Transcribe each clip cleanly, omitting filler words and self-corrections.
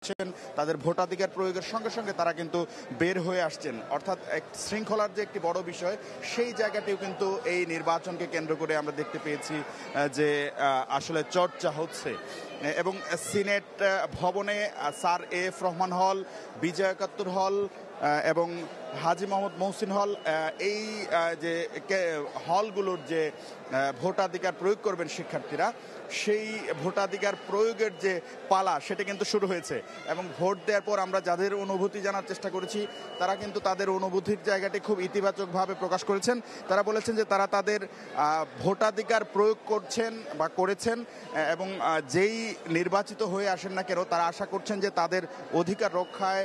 করছেন, তাদের ভোটাধিকার প্রয়োগের সঙ্গে সঙ্গে তারা কিন্তু বের হয়ে আসছেন। অর্থাৎ এক শৃঙ্খলার যে একটি বড় বিষয়, সেই জায়গাটিও কিন্তু এই নির্বাচনকে কেন্দ্র করে আমরা দেখতে পেয়েছি যে আসলে চর্চা হচ্ছে। এবং সিনেট ভবনে স্যার এফ রহমান হল, বিজয় একাত্তর হল এবং হাজী মোহাম্মদ মহসিন হল, এই যে হলগুলোর যে ভোটাধিকার প্রয়োগ করবেন শিক্ষার্থীরা, সেই ভোটাধিকার প্রয়োগের যে পালা সেটা কিন্তু শুরু হয়েছে। এবং ভোট দেওয়ার পর আমরা যাদের অনুভূতি জানার চেষ্টা করেছি, তারা কিন্তু তাদের অনুভূতির জায়গাটি খুব ইতিবাচকভাবে প্রকাশ করেছেন। তারা বলেছেন যে তারা তাদের ভোটাধিকার প্রয়োগ করছেন বা করেছেন, এবং যেই নির্বাচিত হয়ে আসেন না কেন, তারা আশা করছেন যে তাদের অধিকার রক্ষায়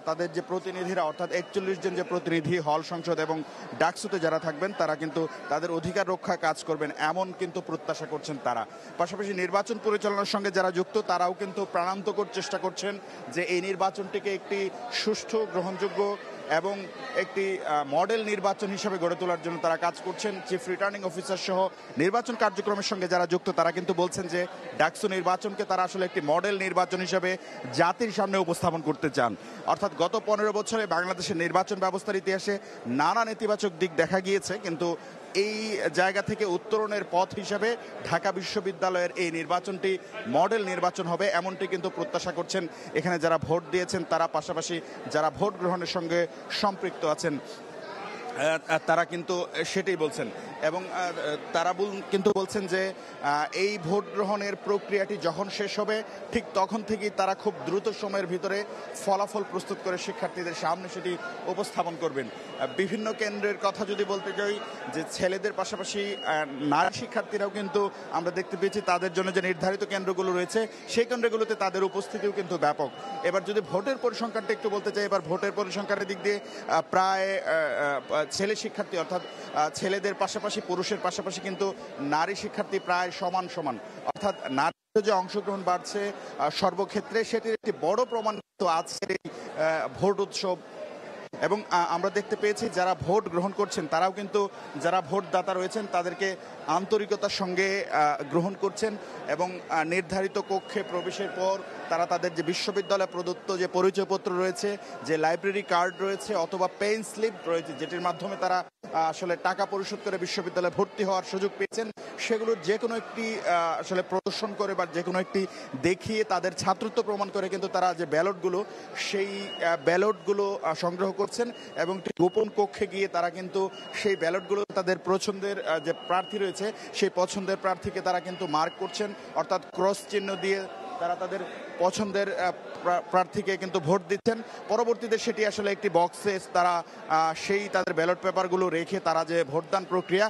তাদের যে প্রতিনিধিরা, অর্থাৎ 41 জন যে প্রতিনিধি হল সংসদ এবং ডাকসুতে যারা থাকবেন, তারা কিন্তু তাদের অধিকার রক্ষায় কাজ করবেন, এমন কিন্তু প্রত্যাশা করছেন তারা। পাশাপাশি নির্বাচন পরিচালনার সঙ্গে যারা যুক্ত, তারাও কিন্তু প্রাণান্তকর চেষ্টা করছেন যে এই নির্বাচনটিকে একটি সুষ্ঠু, গ্রহণযোগ্য এবং একটি মডেল নির্বাচন হিসেবে গড়ে তোলার জন্য তারা কাজ করছেন। চিফ রিটার্নিং অফিসার সহ নির্বাচন কার্যক্রমের সঙ্গে যারা যুক্ত, তারা কিন্তু বলছেন যে ডাকসু নির্বাচনকে তারা আসলে একটি মডেল নির্বাচন হিসেবে জাতির সামনে উপস্থাপন করতে চান। অর্থাৎ গত 15 বছরে বাংলাদেশের নির্বাচন ব্যবস্থার ইতিহাসে নানা নেতিবাচক দিক দেখা গিয়েছে, কিন্তু এই জায়গা থেকে উত্তরণের পথ হিসেবে ঢাকা বিশ্ববিদ্যালয়ের এই নির্বাচনটি মডেল নির্বাচন হবে, এমনটি কিন্তু প্রত্যাশা করছেন এখানে যারা ভোট দিয়েছেন তারা, পাশাপাশি যারা ভোট গ্রহণের সঙ্গে সম্পৃক্ত আছেন তারা কিন্তু সেটাই বলছেন। এবং তারা কিন্তু বলছেন যে এই ভোট গ্রহণের প্রক্রিয়াটি যখন শেষ হবে, ঠিক তখন থেকেই তারা খুব দ্রুত সময়ের ভিতরে ফলাফল প্রস্তুত করে শিক্ষার্থীদের সামনে সেটি উপস্থাপন করবেন। বিভিন্ন কেন্দ্রের কথা যদি বলতে যাই, যে ছেলেদের পাশাপাশি নারী শিক্ষার্থীরাও কিন্তু আমরা দেখতে পেয়েছি তাদের জন্য যে নির্ধারিত কেন্দ্রগুলো রয়েছে, সেই কেন্দ্রগুলোতে তাদের উপস্থিতিও কিন্তু ব্যাপক। এবার যদি ভোটের পরিসংখ্যানটা একটু বলতে চাই, এবার ভোটের পরিসংখ্যানের দিক দিয়ে প্রায় ছেলে শিক্ষার্থী, অর্থাৎ ছেলেদের পাশাপাশি পুরুষের পাশাপাশি কিন্তু নারী শিক্ষার্থী প্রায় সমান সমান। অর্থাৎ নারীদের যে অংশগ্রহণ বাড়ছে সর্বক্ষেত্রে, সেটির একটি বড় প্রমাণ কিন্তু আজকের এই ভোট উৎসব। এবং আমরা দেখতে পেয়েছি যারা ভোট গ্রহণ করছেন, তারাও কিন্তু যারা ভোটদাতা রয়েছেন তাদেরকে আন্তরিকতার সঙ্গে গ্রহণ করছেন, এবং নির্ধারিত কক্ষে প্রবেশের পর তারা তাদের যে বিশ্ববিদ্যালয় প্রদত্ত যে পরিচয়পত্র রয়েছে, যে লাইব্রেরি কার্ড রয়েছে অথবা পেন স্লিপ রয়েছে, যেটির মাধ্যমে তারা আসলে টাকা পরিশোধ করে বিশ্ববিদ্যালয়ে ভর্তি হওয়ার সুযোগ পেয়েছেন, সেগুলোর যে কোনো একটি আসলে প্রদর্শন করে বা যে কোনো একটি দেখিয়ে তাদের ছাত্রত্ব প্রমাণ করে কিন্তু তারা যে ব্যালটগুলো, সেই ব্যালটগুলো সংগ্রহ করছেন, এবং গোপন কক্ষে গিয়ে তারা কিন্তু সেই ব্যালটগুলো তাদের পছন্দের যে প্রার্থী রয়েছে, সেই পছন্দের প্রার্থীকে তারা কিন্তু মার্ক করছেন, অর্থাৎ ক্রস চিহ্ন দিয়ে তারা তাদের পছন্দের প্রার্থীকে কিন্তু ভোট দিচ্ছেন। পরবর্তীতে সেটি আসলে একটি বক্সে তারা সেই তাদের ব্যালট পেপারগুলো রেখে তারা যে ভোটদান প্রক্রিয়া